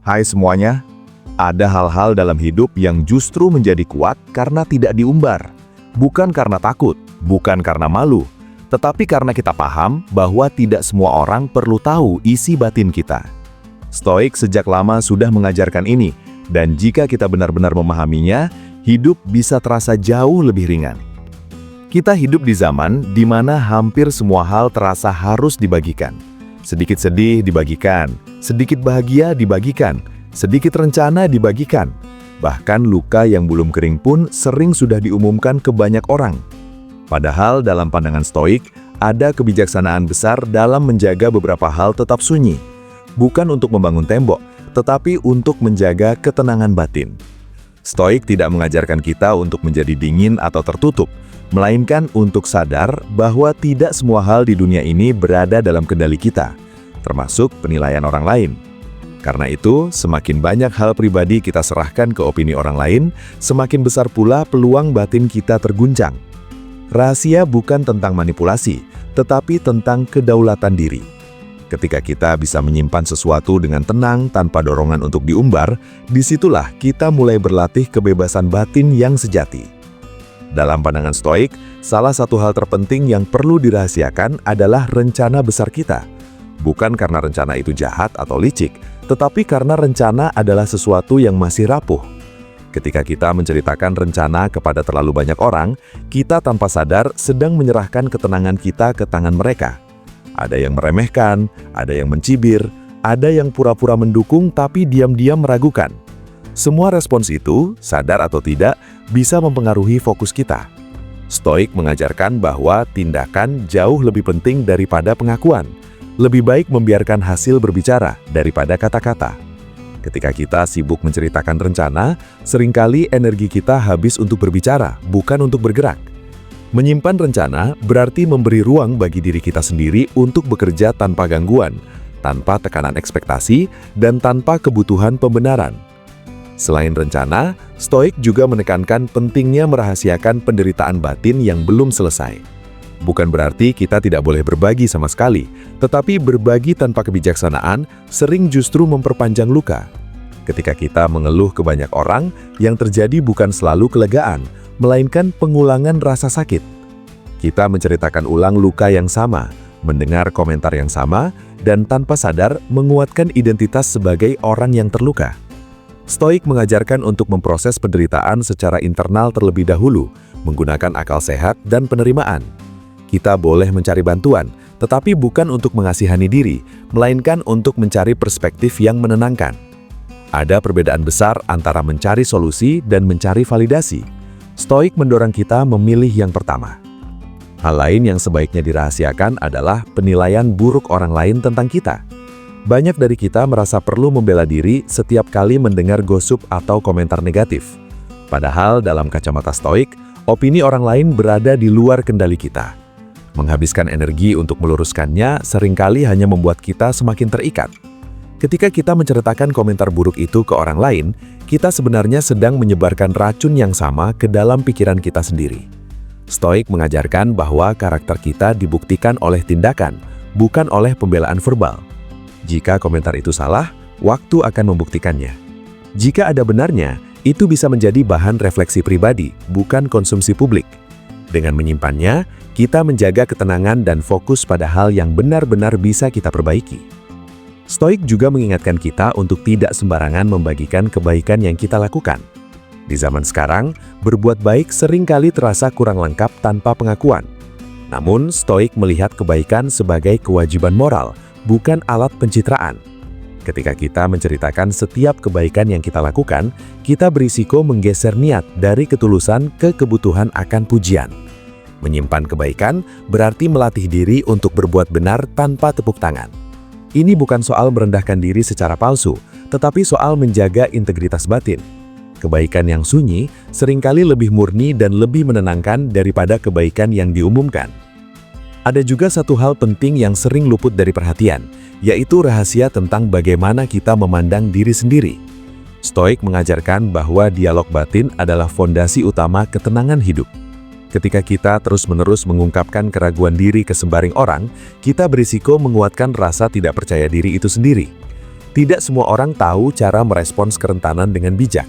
Hai semuanya, ada hal-hal dalam hidup yang justru menjadi kuat karena tidak diumbar. Bukan karena takut, bukan karena malu, tetapi karena kita paham bahwa tidak semua orang perlu tahu isi batin kita. Stoik sejak lama sudah mengajarkan ini, dan jika kita benar-benar memahaminya, hidup bisa terasa jauh lebih ringan. Kita hidup di zaman di mana hampir semua hal terasa harus dibagikan. Sedikit sedih dibagikan, sedikit bahagia dibagikan, sedikit rencana dibagikan. Bahkan luka yang belum kering pun sering sudah diumumkan ke banyak orang. Padahal dalam pandangan Stoik, ada kebijaksanaan besar dalam menjaga beberapa hal tetap sunyi. Bukan untuk membangun tembok, tetapi untuk menjaga ketenangan batin. Stoik tidak mengajarkan kita untuk menjadi dingin atau tertutup, melainkan untuk sadar bahwa tidak semua hal di dunia ini berada dalam kendali kita, termasuk penilaian orang lain. Karena itu, semakin banyak hal pribadi kita serahkan ke opini orang lain, semakin besar pula peluang batin kita terguncang. Rahasia bukan tentang manipulasi, tetapi tentang kedaulatan diri. Ketika kita bisa menyimpan sesuatu dengan tenang tanpa dorongan untuk diumbar, disitulah kita mulai berlatih kebebasan batin yang sejati. Dalam pandangan Stoik, salah satu hal terpenting yang perlu dirahasiakan adalah rencana besar kita. Bukan karena rencana itu jahat atau licik, tetapi karena rencana adalah sesuatu yang masih rapuh. Ketika kita menceritakan rencana kepada terlalu banyak orang, kita tanpa sadar sedang menyerahkan ketenangan kita ke tangan mereka. Ada yang meremehkan, ada yang mencibir, ada yang pura-pura mendukung tapi diam-diam meragukan. Semua respons itu, sadar atau tidak, bisa mempengaruhi fokus kita. Stoik mengajarkan bahwa tindakan jauh lebih penting daripada pengakuan. Lebih baik membiarkan hasil berbicara daripada kata-kata. Ketika kita sibuk menceritakan rencana, seringkali energi kita habis untuk berbicara, bukan untuk bergerak. Menyimpan rencana berarti memberi ruang bagi diri kita sendiri untuk bekerja tanpa gangguan, tanpa tekanan ekspektasi, dan tanpa kebutuhan pembenaran. Selain rencana, Stoik juga menekankan pentingnya merahasiakan penderitaan batin yang belum selesai. Bukan berarti kita tidak boleh berbagi sama sekali, tetapi berbagi tanpa kebijaksanaan sering justru memperpanjang luka. Ketika kita mengeluh ke banyak orang, yang terjadi bukan selalu kelegaan, melainkan pengulangan rasa sakit. Kita menceritakan ulang luka yang sama, mendengar komentar yang sama, dan tanpa sadar menguatkan identitas sebagai orang yang terluka. Stoik mengajarkan untuk memproses penderitaan secara internal terlebih dahulu, menggunakan akal sehat dan penerimaan. Kita boleh mencari bantuan, tetapi bukan untuk mengasihani diri, melainkan untuk mencari perspektif yang menenangkan. Ada perbedaan besar antara mencari solusi dan mencari validasi. Stoik mendorong kita memilih yang pertama. Hal lain yang sebaiknya dirahasiakan adalah penilaian buruk orang lain tentang kita. Banyak dari kita merasa perlu membela diri setiap kali mendengar gosip atau komentar negatif. Padahal dalam kacamata Stoik, opini orang lain berada di luar kendali kita. Menghabiskan energi untuk meluruskannya seringkali hanya membuat kita semakin terikat. Ketika kita menceritakan komentar buruk itu ke orang lain, kita sebenarnya sedang menyebarkan racun yang sama ke dalam pikiran kita sendiri. Stoik mengajarkan bahwa karakter kita dibuktikan oleh tindakan, bukan oleh pembelaan verbal. Jika komentar itu salah, waktu akan membuktikannya. Jika ada benarnya, itu bisa menjadi bahan refleksi pribadi, bukan konsumsi publik. Dengan menyimpannya, kita menjaga ketenangan dan fokus pada hal yang benar-benar bisa kita perbaiki. Stoik juga mengingatkan kita untuk tidak sembarangan membagikan kebaikan yang kita lakukan. Di zaman sekarang, berbuat baik seringkali terasa kurang lengkap tanpa pengakuan. Namun, Stoik melihat kebaikan sebagai kewajiban moral, bukan alat pencitraan. Ketika kita menceritakan setiap kebaikan yang kita lakukan, kita berisiko menggeser niat dari ketulusan ke kebutuhan akan pujian. Menyimpan kebaikan berarti melatih diri untuk berbuat benar tanpa tepuk tangan. Ini bukan soal merendahkan diri secara palsu, tetapi soal menjaga integritas batin. Kebaikan yang sunyi seringkali lebih murni dan lebih menenangkan daripada kebaikan yang diumumkan. Ada juga satu hal penting yang sering luput dari perhatian, yaitu rahasia tentang bagaimana kita memandang diri sendiri. Stoik mengajarkan bahwa dialog batin adalah fondasi utama ketenangan hidup. Ketika kita terus-menerus mengungkapkan keraguan diri ke sembaring orang, kita berisiko menguatkan rasa tidak percaya diri itu sendiri. Tidak semua orang tahu cara merespons kerentanan dengan bijak.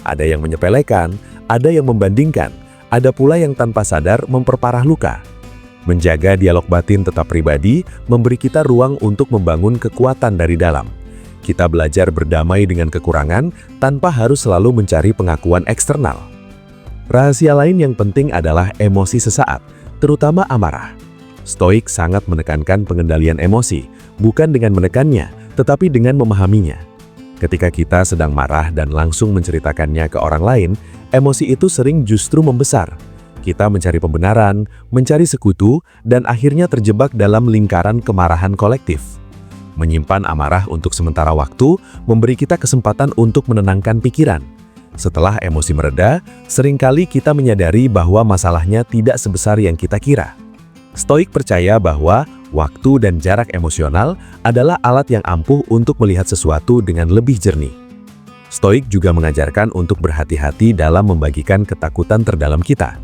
Ada yang menyepelekan, ada yang membandingkan, ada pula yang tanpa sadar memperparah luka. Menjaga dialog batin tetap pribadi memberi kita ruang untuk membangun kekuatan dari dalam. Kita belajar berdamai dengan kekurangan tanpa harus selalu mencari pengakuan eksternal. Rahasia lain yang penting adalah emosi sesaat, terutama amarah. Stoik sangat menekankan pengendalian emosi, bukan dengan menekannya, tetapi dengan memahaminya. Ketika kita sedang marah dan langsung menceritakannya ke orang lain, emosi itu sering justru membesar. Kita mencari pembenaran, mencari sekutu, dan akhirnya terjebak dalam lingkaran kemarahan kolektif. Menyimpan amarah untuk sementara waktu memberi kita kesempatan untuk menenangkan pikiran. Setelah emosi mereda, seringkali kita menyadari bahwa masalahnya tidak sebesar yang kita kira. Stoik percaya bahwa waktu dan jarak emosional adalah alat yang ampuh untuk melihat sesuatu dengan lebih jernih. Stoik juga mengajarkan untuk berhati-hati dalam membagikan ketakutan terdalam kita.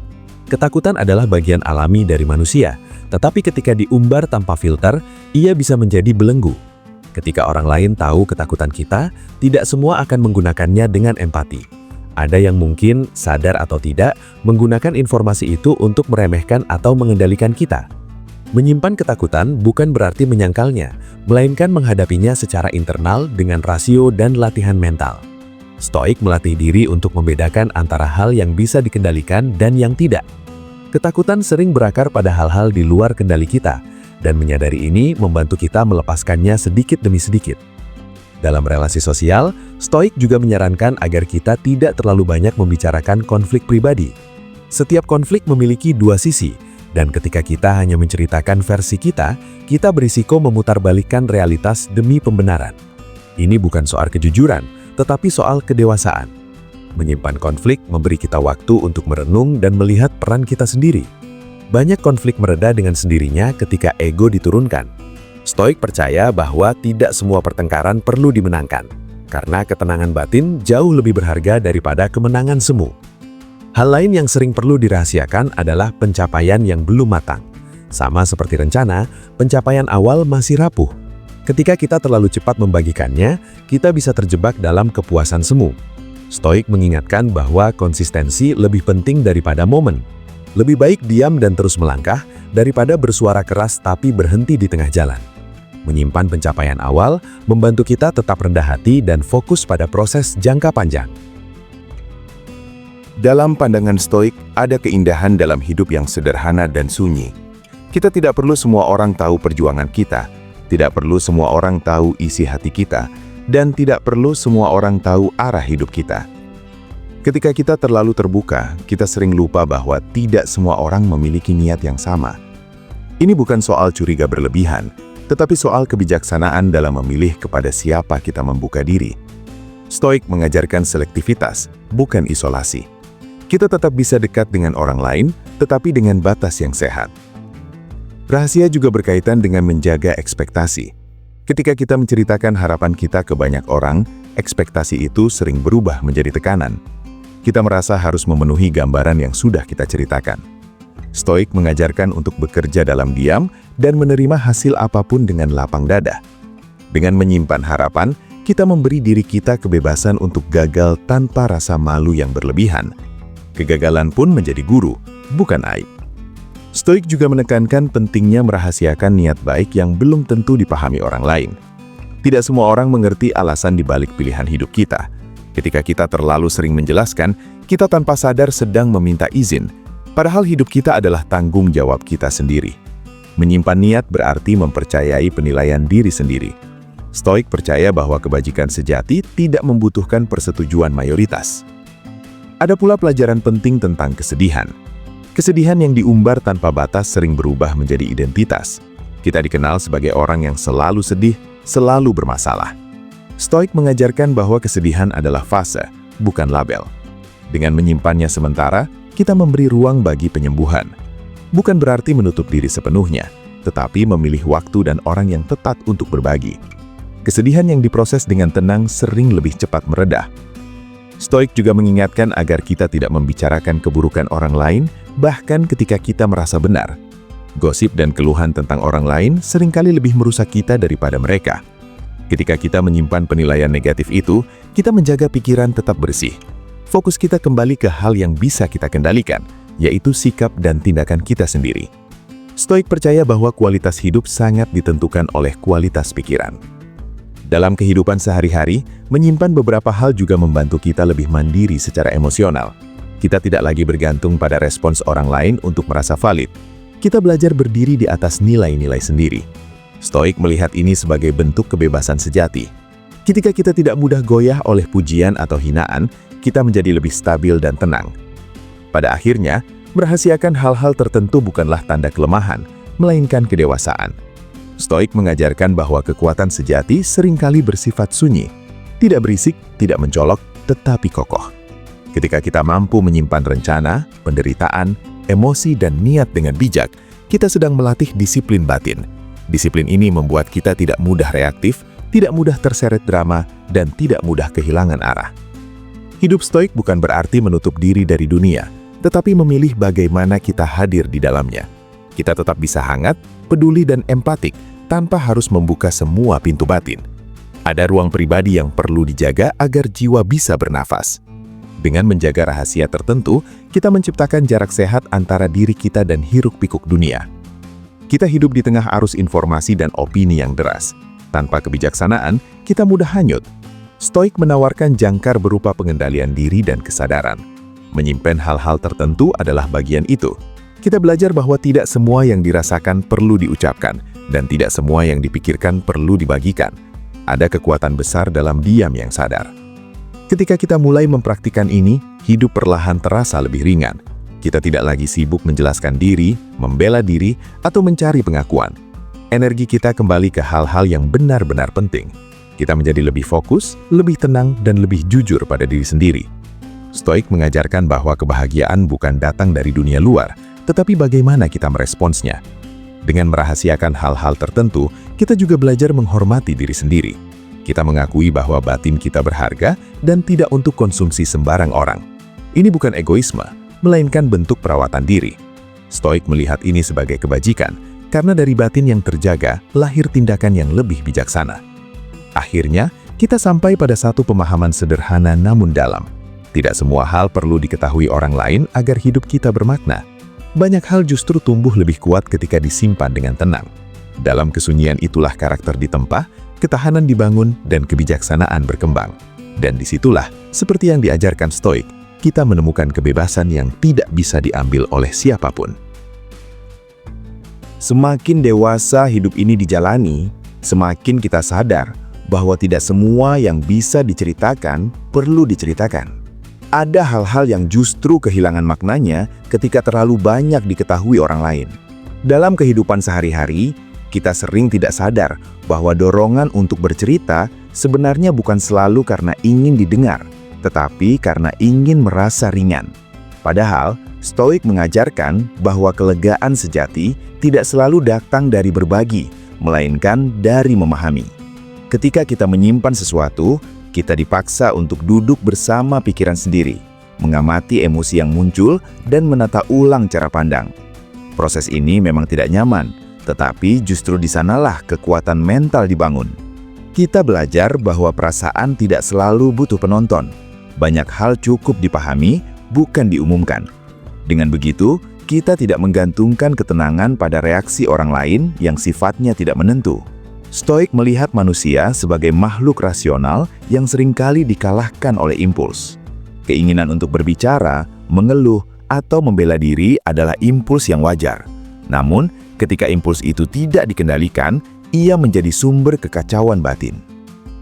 Ketakutan adalah bagian alami dari manusia, tetapi ketika diumbar tanpa filter, ia bisa menjadi belenggu. Ketika orang lain tahu ketakutan kita, tidak semua akan menggunakannya dengan empati. Ada yang mungkin, sadar atau tidak, menggunakan informasi itu untuk meremehkan atau mengendalikan kita. Menyimpan ketakutan bukan berarti menyangkalnya, melainkan menghadapinya secara internal dengan rasio dan latihan mental. Stoik melatih diri untuk membedakan antara hal yang bisa dikendalikan dan yang tidak. Ketakutan sering berakar pada hal-hal di luar kendali kita, dan menyadari ini membantu kita melepaskannya sedikit demi sedikit. Dalam relasi sosial, Stoik juga menyarankan agar kita tidak terlalu banyak membicarakan konflik pribadi. Setiap konflik memiliki dua sisi, dan ketika kita hanya menceritakan versi kita berisiko memutarbalikkan realitas demi pembenaran. Ini bukan soal kejujuran, tetapi soal kedewasaan. Menyimpan konflik memberi kita waktu untuk merenung dan melihat peran kita sendiri. Banyak konflik mereda dengan sendirinya ketika ego diturunkan. Stoik percaya bahwa tidak semua pertengkaran perlu dimenangkan, karena ketenangan batin jauh lebih berharga daripada kemenangan semu. Hal lain yang sering perlu dirahasiakan adalah pencapaian yang belum matang. Sama seperti rencana, pencapaian awal masih rapuh. Ketika kita terlalu cepat membagikannya, kita bisa terjebak dalam kepuasan semu. Stoik mengingatkan bahwa konsistensi lebih penting daripada momen. Lebih baik diam dan terus melangkah daripada bersuara keras tapi berhenti di tengah jalan. Menyimpan pencapaian awal membantu kita tetap rendah hati dan fokus pada proses jangka panjang. Dalam pandangan Stoik, ada keindahan dalam hidup yang sederhana dan sunyi. Kita tidak perlu semua orang tahu perjuangan kita, tidak perlu semua orang tahu isi hati kita, dan tidak perlu semua orang tahu arah hidup kita. Ketika kita terlalu terbuka, kita sering lupa bahwa tidak semua orang memiliki niat yang sama. Ini bukan soal curiga berlebihan, tetapi soal kebijaksanaan dalam memilih kepada siapa kita membuka diri. Stoik mengajarkan selektivitas, bukan isolasi. Kita tetap bisa dekat dengan orang lain, tetapi dengan batas yang sehat. Rahasia juga berkaitan dengan menjaga ekspektasi. Ketika kita menceritakan harapan kita ke banyak orang, ekspektasi itu sering berubah menjadi tekanan. Kita merasa harus memenuhi gambaran yang sudah kita ceritakan. Stoik mengajarkan untuk bekerja dalam diam dan menerima hasil apapun dengan lapang dada. Dengan menyimpan harapan, kita memberi diri kita kebebasan untuk gagal tanpa rasa malu yang berlebihan. Kegagalan pun menjadi guru, bukan aib. Stoik juga menekankan pentingnya merahasiakan niat baik yang belum tentu dipahami orang lain. Tidak semua orang mengerti alasan dibalik pilihan hidup kita. Ketika kita terlalu sering menjelaskan, kita tanpa sadar sedang meminta izin, padahal hidup kita adalah tanggung jawab kita sendiri. Menyimpan niat berarti mempercayai penilaian diri sendiri. Stoik percaya bahwa kebajikan sejati tidak membutuhkan persetujuan mayoritas. Ada pula pelajaran penting tentang kesedihan. Kesedihan yang diumbar tanpa batas sering berubah menjadi identitas. Kita dikenal sebagai orang yang selalu sedih, selalu bermasalah. Stoik mengajarkan bahwa kesedihan adalah fase, bukan label. Dengan menyimpannya sementara, kita memberi ruang bagi penyembuhan. Bukan berarti menutup diri sepenuhnya, tetapi memilih waktu dan orang yang tepat untuk berbagi. Kesedihan yang diproses dengan tenang sering lebih cepat mereda. Stoik juga mengingatkan agar kita tidak membicarakan keburukan orang lain, bahkan ketika kita merasa benar. Gosip dan keluhan tentang orang lain seringkali lebih merusak kita daripada mereka. Ketika kita menyimpan penilaian negatif itu, kita menjaga pikiran tetap bersih. Fokus kita kembali ke hal yang bisa kita kendalikan, yaitu sikap dan tindakan kita sendiri. Stoik percaya bahwa kualitas hidup sangat ditentukan oleh kualitas pikiran. Dalam kehidupan sehari-hari, menyimpan beberapa hal juga membantu kita lebih mandiri secara emosional. Kita tidak lagi bergantung pada respons orang lain untuk merasa valid. Kita belajar berdiri di atas nilai-nilai sendiri. Stoik melihat ini sebagai bentuk kebebasan sejati. Ketika kita tidak mudah goyah oleh pujian atau hinaan, kita menjadi lebih stabil dan tenang. Pada akhirnya, merahasiakan hal-hal tertentu bukanlah tanda kelemahan, melainkan kedewasaan. Stoik mengajarkan bahwa kekuatan sejati seringkali bersifat sunyi, tidak berisik, tidak mencolok, tetapi kokoh. Ketika kita mampu menyimpan rencana, penderitaan, emosi, dan niat dengan bijak, kita sedang melatih disiplin batin. Disiplin ini membuat kita tidak mudah reaktif, tidak mudah terseret drama, dan tidak mudah kehilangan arah. Hidup stoik bukan berarti menutup diri dari dunia, tetapi memilih bagaimana kita hadir di dalamnya. Kita tetap bisa hangat, peduli, dan empatik tanpa harus membuka semua pintu batin. Ada ruang pribadi yang perlu dijaga agar jiwa bisa bernafas. Dengan menjaga rahasia tertentu, kita menciptakan jarak sehat antara diri kita dan hiruk-pikuk dunia. Kita hidup di tengah arus informasi dan opini yang deras. Tanpa kebijaksanaan, kita mudah hanyut. Stoik menawarkan jangkar berupa pengendalian diri dan kesadaran. Menyimpan hal-hal tertentu adalah bagian itu. Kita belajar bahwa tidak semua yang dirasakan perlu diucapkan, dan tidak semua yang dipikirkan perlu dibagikan. Ada kekuatan besar dalam diam yang sadar. Ketika kita mulai mempraktikkan ini, hidup perlahan terasa lebih ringan. Kita tidak lagi sibuk menjelaskan diri, membela diri, atau mencari pengakuan. Energi kita kembali ke hal-hal yang benar-benar penting. Kita menjadi lebih fokus, lebih tenang, dan lebih jujur pada diri sendiri. Stoik mengajarkan bahwa kebahagiaan bukan datang dari dunia luar, tetapi bagaimana kita meresponsnya. Dengan merahasiakan hal-hal tertentu, kita juga belajar menghormati diri sendiri. Kita mengakui bahwa batin kita berharga dan tidak untuk konsumsi sembarang orang. Ini bukan egoisme, melainkan bentuk perawatan diri. Stoik melihat ini sebagai kebajikan, karena dari batin yang terjaga, lahir tindakan yang lebih bijaksana. Akhirnya, kita sampai pada satu pemahaman sederhana namun dalam. Tidak semua hal perlu diketahui orang lain agar hidup kita bermakna. Banyak hal justru tumbuh lebih kuat ketika disimpan dengan tenang. Dalam kesunyian itulah karakter ditempa, ketahanan dibangun, dan kebijaksanaan berkembang. Dan disitulah, seperti yang diajarkan Stoik, kita menemukan kebebasan yang tidak bisa diambil oleh siapapun. Semakin dewasa hidup ini dijalani, semakin kita sadar bahwa tidak semua yang bisa diceritakan perlu diceritakan. Ada hal-hal yang justru kehilangan maknanya ketika terlalu banyak diketahui orang lain. Dalam kehidupan sehari-hari, kita sering tidak sadar bahwa dorongan untuk bercerita sebenarnya bukan selalu karena ingin didengar, tetapi karena ingin merasa ringan. Padahal, Stoik mengajarkan bahwa kelegaan sejati tidak selalu datang dari berbagi, melainkan dari memahami. Ketika kita menyimpan sesuatu, kita dipaksa untuk duduk bersama pikiran sendiri, mengamati emosi yang muncul, dan menata ulang cara pandang. Proses ini memang tidak nyaman, tetapi justru di sanalah kekuatan mental dibangun. Kita belajar bahwa perasaan tidak selalu butuh penonton. Banyak hal cukup dipahami, bukan diumumkan. Dengan begitu, kita tidak menggantungkan ketenangan pada reaksi orang lain yang sifatnya tidak menentu. Stoik melihat manusia sebagai makhluk rasional yang seringkali dikalahkan oleh impuls. Keinginan untuk berbicara, mengeluh, atau membela diri adalah impuls yang wajar. Namun, ketika impuls itu tidak dikendalikan, ia menjadi sumber kekacauan batin.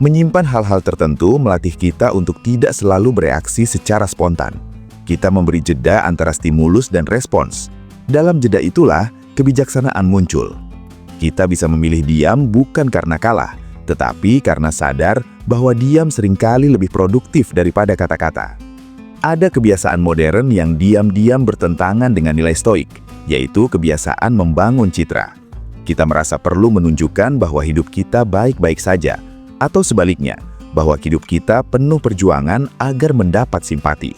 Menyimpan hal-hal tertentu melatih kita untuk tidak selalu bereaksi secara spontan. Kita memberi jeda antara stimulus dan respons. Dalam jeda itulah kebijaksanaan muncul. Kita bisa memilih diam bukan karena kalah, tetapi karena sadar bahwa diam seringkali lebih produktif daripada kata-kata. Ada kebiasaan modern yang diam-diam bertentangan dengan nilai stoik, yaitu kebiasaan membangun citra. Kita merasa perlu menunjukkan bahwa hidup kita baik-baik saja, atau sebaliknya, bahwa hidup kita penuh perjuangan agar mendapat simpati.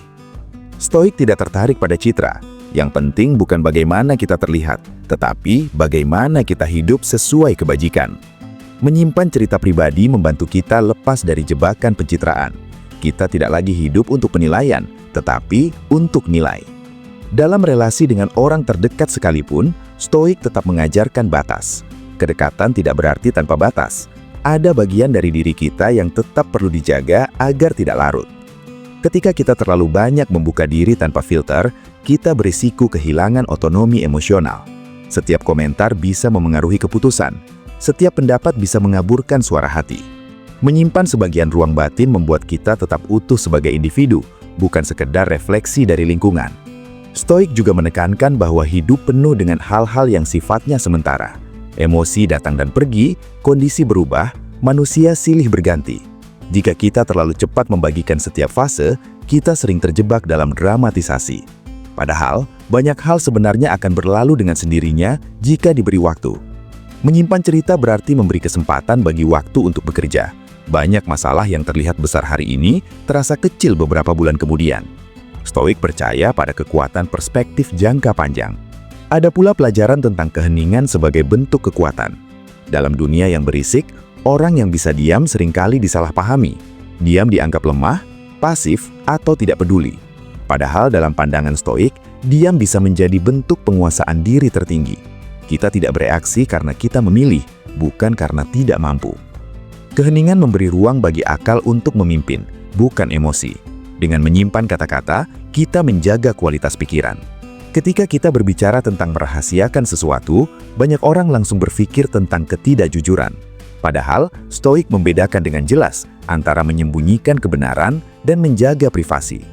Stoik tidak tertarik pada citra. Yang penting bukan bagaimana kita terlihat, tetapi bagaimana kita hidup sesuai kebajikan. Menyimpan cerita pribadi membantu kita lepas dari jebakan pencitraan. Kita tidak lagi hidup untuk penilaian, tetapi untuk nilai. Dalam relasi dengan orang terdekat sekalipun, Stoik tetap mengajarkan batas. Kedekatan tidak berarti tanpa batas. Ada bagian dari diri kita yang tetap perlu dijaga agar tidak larut. Ketika kita terlalu banyak membuka diri tanpa filter, kita berisiko kehilangan otonomi emosional. Setiap komentar bisa memengaruhi keputusan. Setiap pendapat bisa mengaburkan suara hati. Menyimpan sebagian ruang batin membuat kita tetap utuh sebagai individu, bukan sekedar refleksi dari lingkungan. Stoik juga menekankan bahwa hidup penuh dengan hal-hal yang sifatnya sementara. Emosi datang dan pergi, kondisi berubah, manusia silih berganti. Jika kita terlalu cepat membagikan setiap fase, kita sering terjebak dalam dramatisasi. Padahal, banyak hal sebenarnya akan berlalu dengan sendirinya jika diberi waktu. Menyimpan cerita berarti memberi kesempatan bagi waktu untuk bekerja. Banyak masalah yang terlihat besar hari ini terasa kecil beberapa bulan kemudian. Stoik percaya pada kekuatan perspektif jangka panjang. Ada pula pelajaran tentang keheningan sebagai bentuk kekuatan. Dalam dunia yang berisik, orang yang bisa diam seringkali disalahpahami. Diam dianggap lemah, pasif, atau tidak peduli. Padahal dalam pandangan Stoik, diam bisa menjadi bentuk penguasaan diri tertinggi. Kita tidak bereaksi karena kita memilih, bukan karena tidak mampu. Keheningan memberi ruang bagi akal untuk memimpin, bukan emosi. Dengan menyimpan kata-kata, kita menjaga kualitas pikiran. Ketika kita berbicara tentang merahasiakan sesuatu, banyak orang langsung berpikir tentang ketidakjujuran. Padahal, Stoik membedakan dengan jelas antara menyembunyikan kebenaran dan menjaga privasi.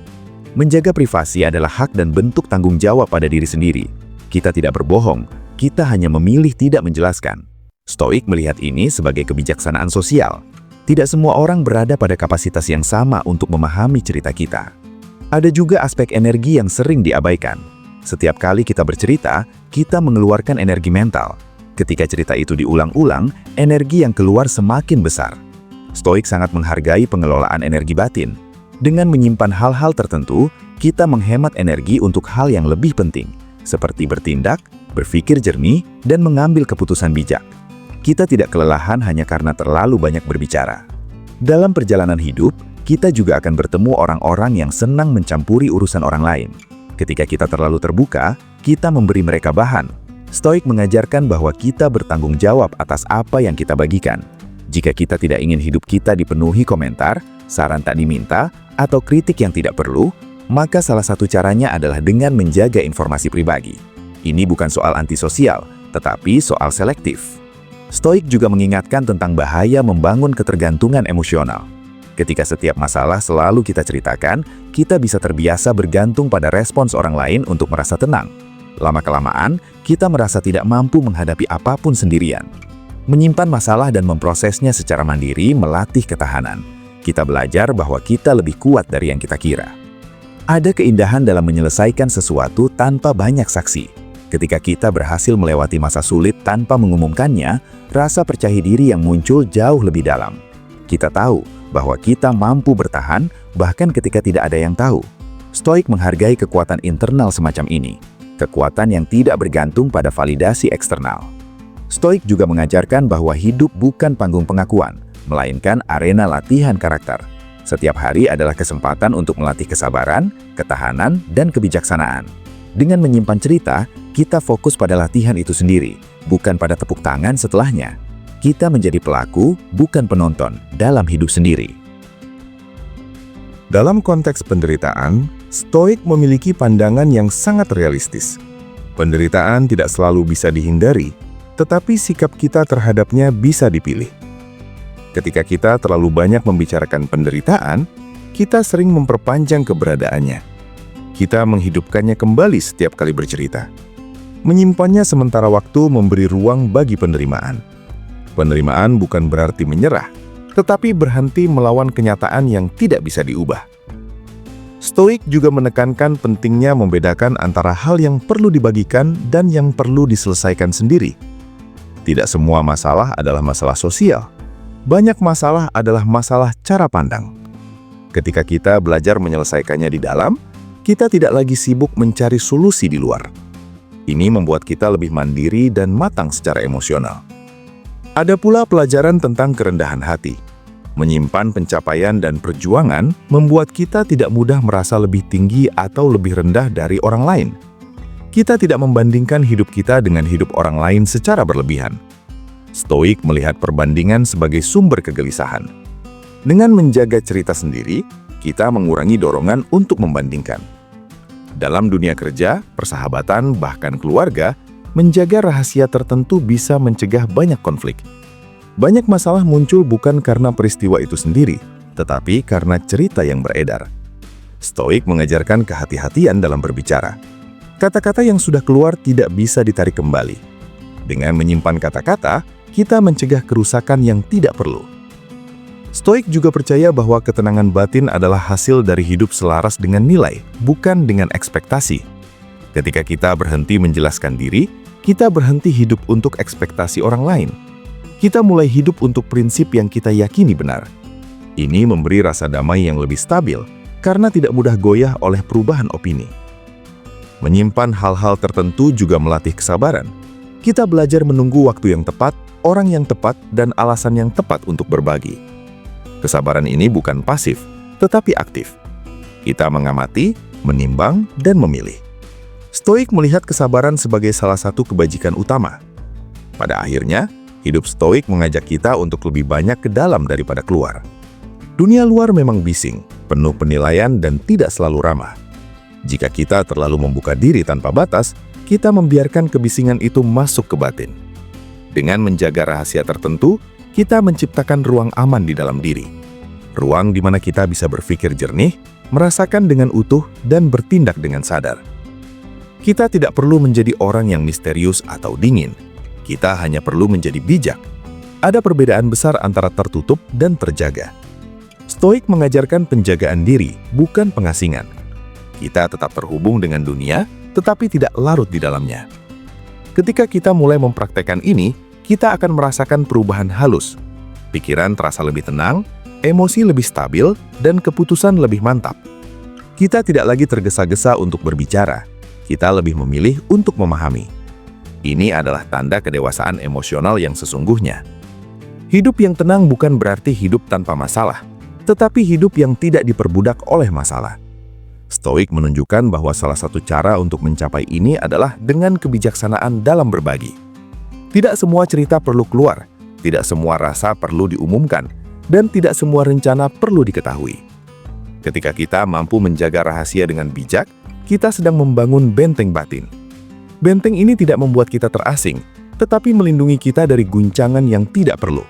Menjaga privasi adalah hak dan bentuk tanggung jawab pada diri sendiri. Kita tidak berbohong, kita hanya memilih tidak menjelaskan. Stoik melihat ini sebagai kebijaksanaan sosial. Tidak semua orang berada pada kapasitas yang sama untuk memahami cerita kita. Ada juga aspek energi yang sering diabaikan. Setiap kali kita bercerita, kita mengeluarkan energi mental. Ketika cerita itu diulang-ulang, energi yang keluar semakin besar. Stoik sangat menghargai pengelolaan energi batin. Dengan menyimpan hal-hal tertentu, kita menghemat energi untuk hal yang lebih penting, seperti bertindak, berpikir jernih, dan mengambil keputusan bijak. Kita tidak kelelahan hanya karena terlalu banyak berbicara. Dalam perjalanan hidup, kita juga akan bertemu orang-orang yang senang mencampuri urusan orang lain. Ketika kita terlalu terbuka, kita memberi mereka bahan. Stoik mengajarkan bahwa kita bertanggung jawab atas apa yang kita bagikan. Jika kita tidak ingin hidup kita dipenuhi komentar, saran tak diminta, atau kritik yang tidak perlu, maka salah satu caranya adalah dengan menjaga informasi pribadi. Ini bukan soal antisosial, tetapi soal selektif. Stoik juga mengingatkan tentang bahaya membangun ketergantungan emosional. Ketika setiap masalah selalu kita ceritakan, kita bisa terbiasa bergantung pada respons orang lain untuk merasa tenang. Lama-kelamaan, kita merasa tidak mampu menghadapi apapun sendirian. Menyimpan masalah dan memprosesnya secara mandiri melatih ketahanan. Kita belajar bahwa kita lebih kuat dari yang kita kira. Ada keindahan dalam menyelesaikan sesuatu tanpa banyak saksi. Ketika kita berhasil melewati masa sulit tanpa mengumumkannya, rasa percaya diri yang muncul jauh lebih dalam. Kita tahu bahwa kita mampu bertahan bahkan ketika tidak ada yang tahu. Stoik menghargai kekuatan internal semacam ini, kekuatan yang tidak bergantung pada validasi eksternal. Stoik juga mengajarkan bahwa hidup bukan panggung pengakuan, melainkan arena latihan karakter. Setiap hari adalah kesempatan untuk melatih kesabaran, ketahanan, dan kebijaksanaan. Dengan menyimpan cerita, kita fokus pada latihan itu sendiri, bukan pada tepuk tangan setelahnya. Kita menjadi pelaku, bukan penonton, dalam hidup sendiri. Dalam konteks penderitaan, Stoik memiliki pandangan yang sangat realistis. Penderitaan tidak selalu bisa dihindari, tetapi sikap kita terhadapnya bisa dipilih. Ketika kita terlalu banyak membicarakan penderitaan, kita sering memperpanjang keberadaannya. Kita menghidupkannya kembali setiap kali bercerita. Menyimpannya sementara waktu memberi ruang bagi penerimaan. Penerimaan bukan berarti menyerah, tetapi berhenti melawan kenyataan yang tidak bisa diubah. Stoik juga menekankan pentingnya membedakan antara hal yang perlu dibagikan dan yang perlu diselesaikan sendiri. Tidak semua masalah adalah masalah sosial. Banyak masalah adalah masalah cara pandang. Ketika kita belajar menyelesaikannya di dalam, kita tidak lagi sibuk mencari solusi di luar. Ini membuat kita lebih mandiri dan matang secara emosional. Ada pula pelajaran tentang kerendahan hati. Menyimpan pencapaian dan perjuangan membuat kita tidak mudah merasa lebih tinggi atau lebih rendah dari orang lain. Kita tidak membandingkan hidup kita dengan hidup orang lain secara berlebihan. Stoik melihat perbandingan sebagai sumber kegelisahan. Dengan menjaga cerita sendiri, kita mengurangi dorongan untuk membandingkan. Dalam dunia kerja, persahabatan, bahkan keluarga, menjaga rahasia tertentu bisa mencegah banyak konflik. Banyak masalah muncul bukan karena peristiwa itu sendiri, tetapi karena cerita yang beredar. Stoik mengajarkan kehati-hatian dalam berbicara. Kata-kata yang sudah keluar tidak bisa ditarik kembali. Dengan menyimpan kata-kata, kita mencegah kerusakan yang tidak perlu. Stoik juga percaya bahwa ketenangan batin adalah hasil dari hidup selaras dengan nilai, bukan dengan ekspektasi. Ketika kita berhenti menjelaskan diri, kita berhenti hidup untuk ekspektasi orang lain. Kita mulai hidup untuk prinsip yang kita yakini benar. Ini memberi rasa damai yang lebih stabil, karena tidak mudah goyah oleh perubahan opini. Menyimpan hal-hal tertentu juga melatih kesabaran. Kita belajar menunggu waktu yang tepat, orang yang tepat, dan alasan yang tepat untuk berbagi. Kesabaran ini bukan pasif, tetapi aktif. Kita mengamati, menimbang, dan memilih. Stoik melihat kesabaran sebagai salah satu kebajikan utama. Pada akhirnya, hidup Stoik mengajak kita untuk lebih banyak ke dalam daripada keluar. Dunia luar memang bising, penuh penilaian, dan tidak selalu ramah. Jika kita terlalu membuka diri tanpa batas, kita membiarkan kebisingan itu masuk ke batin. Dengan menjaga rahasia tertentu, kita menciptakan ruang aman di dalam diri. Ruang di mana kita bisa berpikir jernih, merasakan dengan utuh, dan bertindak dengan sadar. Kita tidak perlu menjadi orang yang misterius atau dingin. Kita hanya perlu menjadi bijak. Ada perbedaan besar antara tertutup dan terjaga. Stoik mengajarkan penjagaan diri, bukan pengasingan. Kita tetap terhubung dengan dunia, tetapi tidak larut di dalamnya. Ketika kita mulai mempraktekkan ini, kita akan merasakan perubahan halus. Pikiran terasa lebih tenang, emosi lebih stabil, dan keputusan lebih mantap. Kita tidak lagi tergesa-gesa untuk berbicara. Kita lebih memilih untuk memahami. Ini adalah tanda kedewasaan emosional yang sesungguhnya. Hidup yang tenang bukan berarti hidup tanpa masalah, tetapi hidup yang tidak diperbudak oleh masalah. Stoik menunjukkan bahwa salah satu cara untuk mencapai ini adalah dengan kebijaksanaan dalam berbagi. Tidak semua cerita perlu keluar, tidak semua rasa perlu diumumkan, dan tidak semua rencana perlu diketahui. Ketika kita mampu menjaga rahasia dengan bijak, kita sedang membangun benteng batin. Benteng ini tidak membuat kita terasing, tetapi melindungi kita dari guncangan yang tidak perlu.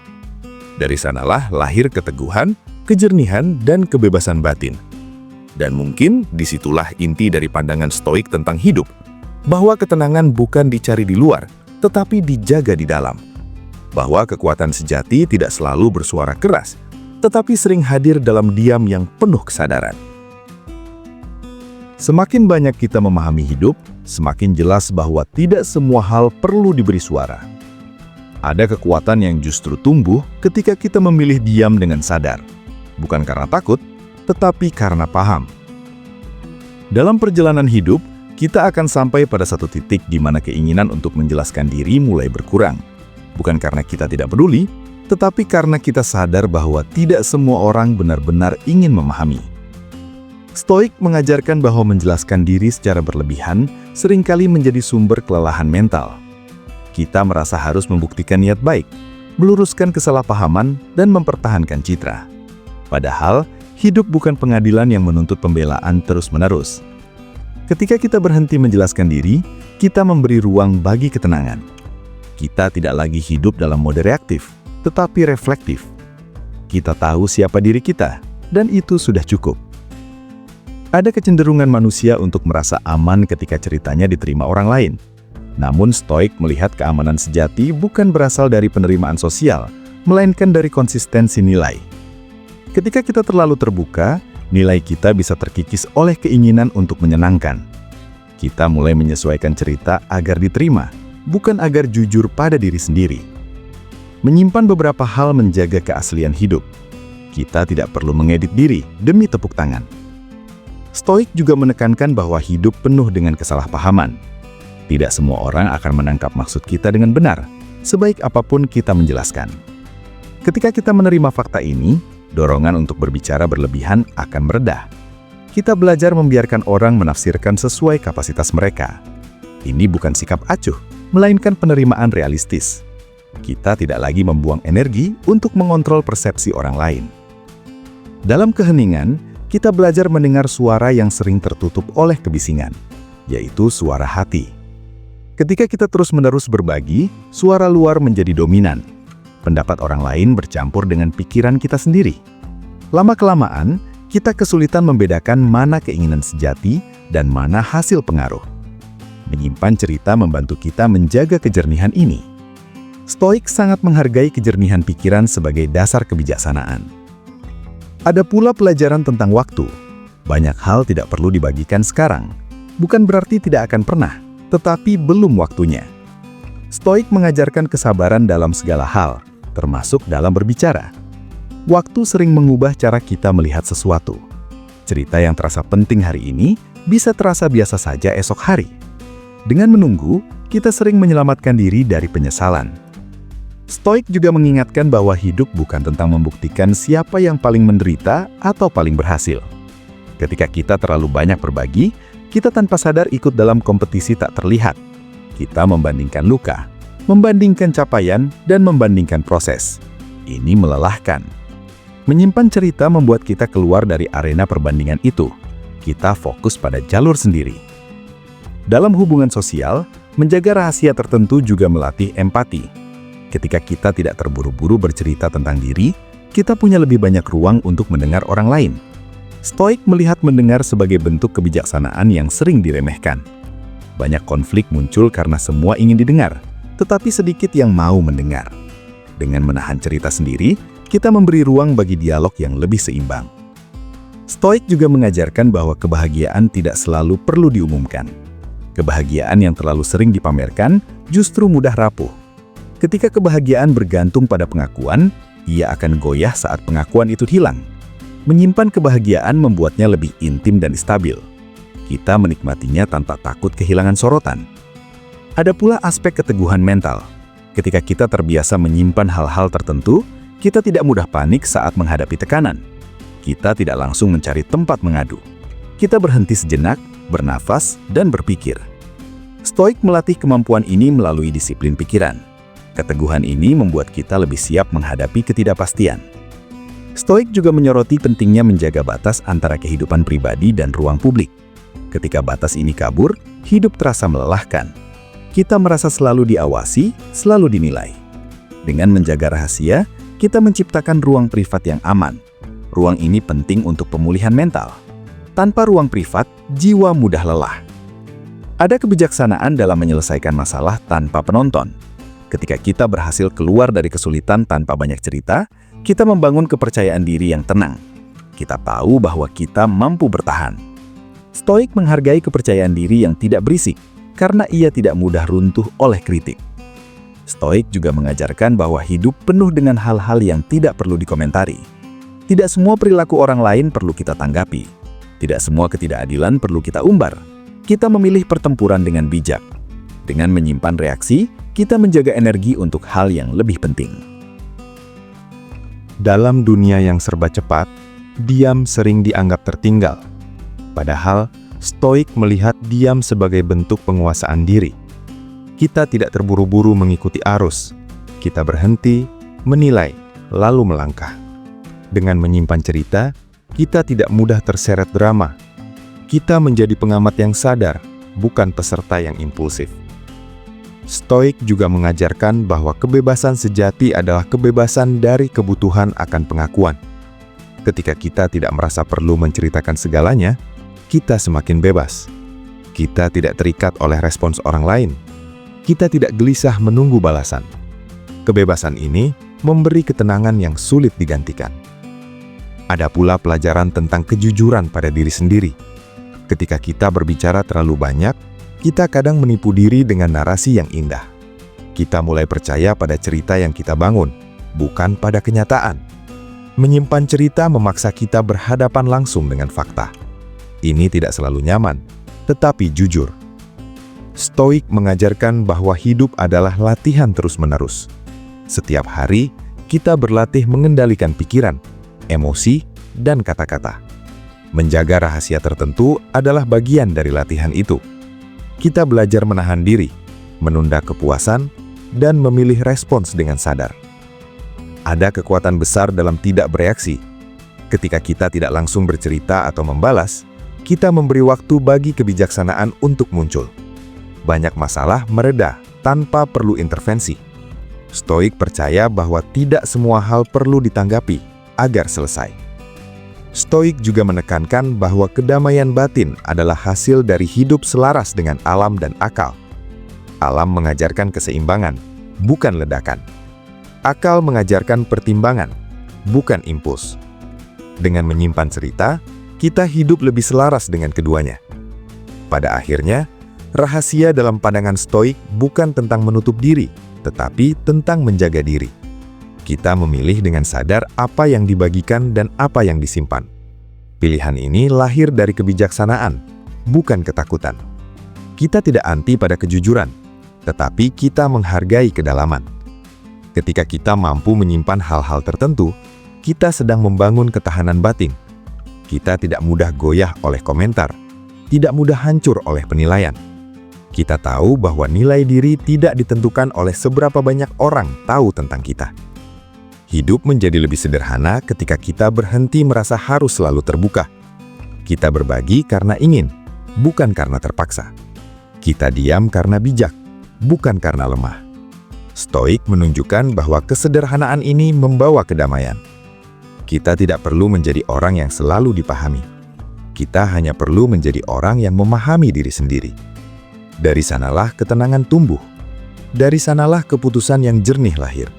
Dari sanalah lahir keteguhan, kejernihan, dan kebebasan batin. Dan mungkin disitulah inti dari pandangan Stoik tentang hidup, bahwa ketenangan bukan dicari di luar, tetapi dijaga di dalam. Bahwa kekuatan sejati tidak selalu bersuara keras, tetapi sering hadir dalam diam yang penuh kesadaran. Semakin banyak kita memahami hidup, semakin jelas bahwa tidak semua hal perlu diberi suara. Ada kekuatan yang justru tumbuh ketika kita memilih diam dengan sadar. Bukan karena takut, tetapi karena paham. Dalam perjalanan hidup, kita akan sampai pada satu titik di mana keinginan untuk menjelaskan diri mulai berkurang. Bukan karena kita tidak peduli, tetapi karena kita sadar bahwa tidak semua orang benar-benar ingin memahami. Stoik mengajarkan bahwa menjelaskan diri secara berlebihan seringkali menjadi sumber kelelahan mental. Kita merasa harus membuktikan niat baik, meluruskan kesalahpahaman, dan mempertahankan citra. Padahal, hidup bukan pengadilan yang menuntut pembelaan terus-menerus. Ketika kita berhenti menjelaskan diri, kita memberi ruang bagi ketenangan. Kita tidak lagi hidup dalam mode reaktif, tetapi reflektif. Kita tahu siapa diri kita, dan itu sudah cukup. Ada kecenderungan manusia untuk merasa aman ketika ceritanya diterima orang lain. Namun Stoik melihat keamanan sejati bukan berasal dari penerimaan sosial, melainkan dari konsistensi nilai. Ketika kita terlalu terbuka, nilai kita bisa terkikis oleh keinginan untuk menyenangkan. Kita mulai menyesuaikan cerita agar diterima, bukan agar jujur pada diri sendiri. Menyimpan beberapa hal menjaga keaslian hidup. Kita tidak perlu mengedit diri demi tepuk tangan. Stoik juga menekankan bahwa hidup penuh dengan kesalahpahaman. Tidak semua orang akan menangkap maksud kita dengan benar, sebaik apapun kita menjelaskan. Ketika kita menerima fakta ini, dorongan untuk berbicara berlebihan akan meredah. Kita belajar membiarkan orang menafsirkan sesuai kapasitas mereka. Ini bukan sikap acuh, melainkan penerimaan realistis. Kita tidak lagi membuang energi untuk mengontrol persepsi orang lain. Dalam keheningan, kita belajar mendengar suara yang sering tertutup oleh kebisingan, yaitu suara hati. Ketika kita terus-menerus berbagi, suara luar menjadi dominan. Pendapat orang lain bercampur dengan pikiran kita sendiri. Lama-kelamaan, kita kesulitan membedakan mana keinginan sejati dan mana hasil pengaruh. Menyimpan cerita membantu kita menjaga kejernihan ini. Stoik sangat menghargai kejernihan pikiran sebagai dasar kebijaksanaan. Ada pula pelajaran tentang waktu. Banyak hal tidak perlu dibagikan sekarang. Bukan berarti tidak akan pernah, tetapi belum waktunya. Stoik mengajarkan kesabaran dalam segala hal, termasuk dalam berbicara. Waktu sering mengubah cara kita melihat sesuatu. Cerita yang terasa penting hari ini bisa terasa biasa saja esok hari. Dengan menunggu, kita sering menyelamatkan diri dari penyesalan. Stoik juga mengingatkan bahwa hidup bukan tentang membuktikan siapa yang paling menderita atau paling berhasil. Ketika kita terlalu banyak berbagi, kita tanpa sadar ikut dalam kompetisi tak terlihat. Kita membandingkan luka, membandingkan capaian, dan membandingkan proses. Ini melelahkan. Menyimpan cerita membuat kita keluar dari arena perbandingan itu. Kita fokus pada jalur sendiri. Dalam hubungan sosial, menjaga rahasia tertentu juga melatih empati. Ketika kita tidak terburu-buru bercerita tentang diri, kita punya lebih banyak ruang untuk mendengar orang lain. Stoik melihat mendengar sebagai bentuk kebijaksanaan yang sering diremehkan. Banyak konflik muncul karena semua ingin didengar, tetapi sedikit yang mau mendengar. Dengan menahan cerita sendiri, kita memberi ruang bagi dialog yang lebih seimbang. Stoik juga mengajarkan bahwa kebahagiaan tidak selalu perlu diumumkan. Kebahagiaan yang terlalu sering dipamerkan justru mudah rapuh. Ketika kebahagiaan bergantung pada pengakuan, ia akan goyah saat pengakuan itu hilang. Menyimpan kebahagiaan membuatnya lebih intim dan stabil. Kita menikmatinya tanpa takut kehilangan sorotan. Ada pula aspek keteguhan mental. Ketika kita terbiasa menyimpan hal-hal tertentu, kita tidak mudah panik saat menghadapi tekanan. Kita tidak langsung mencari tempat mengadu. Kita berhenti sejenak, bernafas, dan berpikir. Stoik melatih kemampuan ini melalui disiplin pikiran. Keteguhan ini membuat kita lebih siap menghadapi ketidakpastian. Stoik juga menyoroti pentingnya menjaga batas antara kehidupan pribadi dan ruang publik. Ketika batas ini kabur, hidup terasa melelahkan. Kita merasa selalu diawasi, selalu dinilai. Dengan menjaga rahasia, kita menciptakan ruang privat yang aman. Ruang ini penting untuk pemulihan mental. Tanpa ruang privat, jiwa mudah lelah. Ada kebijaksanaan dalam menyelesaikan masalah tanpa penonton. Ketika kita berhasil keluar dari kesulitan tanpa banyak cerita, kita membangun kepercayaan diri yang tenang. Kita tahu bahwa kita mampu bertahan. Stoik menghargai kepercayaan diri yang tidak berisik, karena ia tidak mudah runtuh oleh kritik. Stoik juga mengajarkan bahwa hidup penuh dengan hal-hal yang tidak perlu dikomentari. Tidak semua perilaku orang lain perlu kita tanggapi. Tidak semua ketidakadilan perlu kita umbar. Kita memilih pertempuran dengan bijak. Dengan menyimpan reaksi, kita menjaga energi untuk hal yang lebih penting. Dalam dunia yang serba cepat, diam sering dianggap tertinggal. Padahal, Stoik melihat diam sebagai bentuk penguasaan diri. Kita tidak terburu-buru mengikuti arus. Kita berhenti, menilai, lalu melangkah. Dengan menyimpan cerita, kita tidak mudah terseret drama. Kita menjadi pengamat yang sadar, bukan peserta yang impulsif. Stoik juga mengajarkan bahwa kebebasan sejati adalah kebebasan dari kebutuhan akan pengakuan. Ketika kita tidak merasa perlu menceritakan segalanya, kita semakin bebas. Kita tidak terikat oleh respons orang lain. Kita tidak gelisah menunggu balasan. Kebebasan ini memberi ketenangan yang sulit digantikan. Ada pula pelajaran tentang kejujuran pada diri sendiri. Ketika kita berbicara terlalu banyak, kita kadang menipu diri dengan narasi yang indah. Kita mulai percaya pada cerita yang kita bangun, bukan pada kenyataan. Menyimpan cerita memaksa kita berhadapan langsung dengan fakta. Ini tidak selalu nyaman, tetapi jujur. Stoik mengajarkan bahwa hidup adalah latihan terus-menerus. Setiap hari, kita berlatih mengendalikan pikiran, emosi, dan kata-kata. Menjaga rahasia tertentu adalah bagian dari latihan itu. Kita belajar menahan diri, menunda kepuasan, dan memilih respons dengan sadar. Ada kekuatan besar dalam tidak bereaksi. Ketika kita tidak langsung bercerita atau membalas, kita memberi waktu bagi kebijaksanaan untuk muncul. Banyak masalah mereda tanpa perlu intervensi. Stoik percaya bahwa tidak semua hal perlu ditanggapi agar selesai. Stoik juga menekankan bahwa kedamaian batin adalah hasil dari hidup selaras dengan alam dan akal. Alam mengajarkan keseimbangan, bukan ledakan. Akal mengajarkan pertimbangan, bukan impuls. Dengan menyimpan cerita, kita hidup lebih selaras dengan keduanya. Pada akhirnya, rahasia dalam pandangan Stoik bukan tentang menutup diri, tetapi tentang menjaga diri. Kita memilih dengan sadar apa yang dibagikan dan apa yang disimpan. Pilihan ini lahir dari kebijaksanaan, bukan ketakutan. Kita tidak anti pada kejujuran, tetapi kita menghargai kedalaman. Ketika kita mampu menyimpan hal-hal tertentu, kita sedang membangun ketahanan batin. Kita tidak mudah goyah oleh komentar, tidak mudah hancur oleh penilaian. Kita tahu bahwa nilai diri tidak ditentukan oleh seberapa banyak orang tahu tentang kita. Hidup menjadi lebih sederhana ketika kita berhenti merasa harus selalu terbuka. Kita berbagi karena ingin, bukan karena terpaksa. Kita diam karena bijak, bukan karena lemah. Stoik menunjukkan bahwa kesederhanaan ini membawa kedamaian. Kita tidak perlu menjadi orang yang selalu dipahami. Kita hanya perlu menjadi orang yang memahami diri sendiri. Dari sanalah ketenangan tumbuh. Dari sanalah keputusan yang jernih lahir.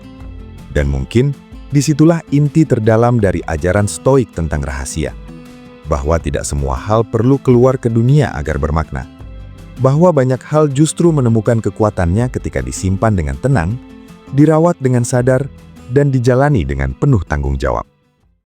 Dan mungkin disitulah inti terdalam dari ajaran Stoik tentang rahasia. Bahwa tidak semua hal perlu keluar ke dunia agar bermakna. Bahwa banyak hal justru menemukan kekuatannya ketika disimpan dengan tenang, dirawat dengan sadar, dan dijalani dengan penuh tanggung jawab.